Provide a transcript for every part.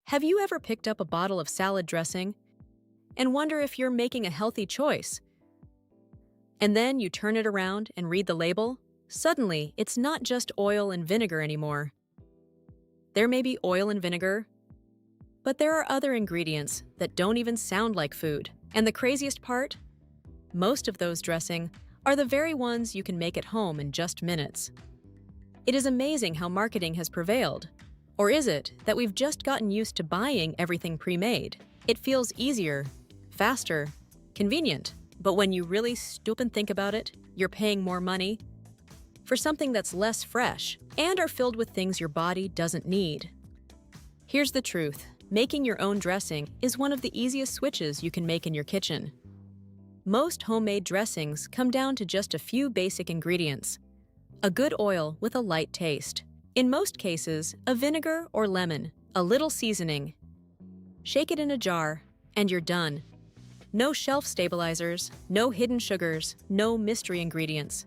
Have you ever picked up a bottle of salad dressing and wonder if you're making a healthy choice? And then you turn it around and read the label? Suddenly, it's not just oil and vinegar anymore. There may be oil and vinegar, but there are other ingredients that don't even sound like food. And the craziest part? Most of those dressing are the very ones you can make at home in just minutes. It is amazing how marketing has prevailed. Or is it that we've just gotten used to buying everything pre-made? It feels easier, faster, convenient. But when you really stop and think about it, you're paying more money for something that's less fresh and are filled with things your body doesn't need. Here's the truth. Making your own dressing is one of the easiest switches you can make in your kitchen. Most homemade dressings come down to just a few basic ingredients. A good oil with a light taste. In most cases, a vinegar or lemon, a little seasoning. Shake it in a jar, and you're done. No shelf stabilizers, no hidden sugars, no mystery ingredients.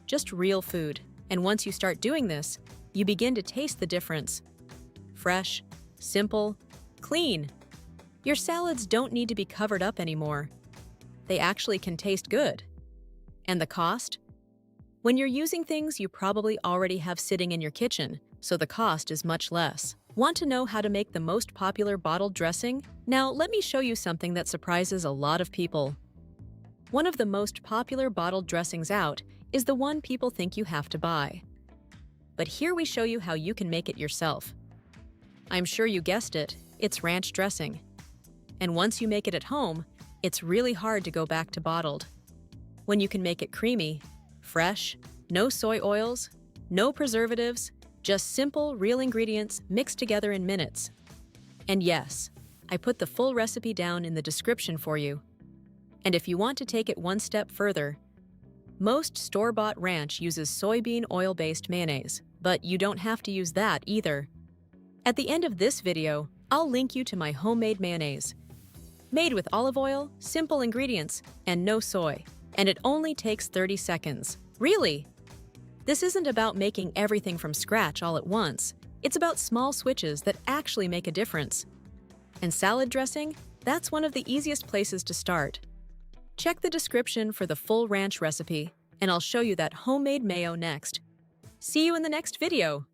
Just real food. And once you start doing this, you begin to taste the difference. Fresh, simple, clean. Your salads don't need to be covered up anymore. They actually can taste good. And the cost? When you're using things you probably already have sitting in your kitchen, so the cost is much less. Want to know how to make the most popular bottled dressing? Now, let me show you something that surprises a lot of people. One of the most popular bottled dressings out is the one people think you have to buy. But here we show you how you can make it yourself. I'm sure you guessed it, it's ranch dressing. And once you make it at home, it's really hard to go back to bottled. When you can make it creamy, fresh, no soy oils, no preservatives, just simple, real ingredients mixed together in minutes. And yes, I put the full recipe down in the description for you. And if you want to take it one step further, most store-bought ranch uses soybean oil-based mayonnaise, but you don't have to use that either. At the end of this video, I'll link you to my homemade mayonnaise. Made with olive oil, simple ingredients, and no soy. And it only takes 30 seconds. Really? This isn't about making everything from scratch all at once. It's about small switches that actually make a difference. And salad dressing? That's one of the easiest places to start. Check the description for the full ranch recipe, and I'll show you that homemade mayo next. See you in the next video!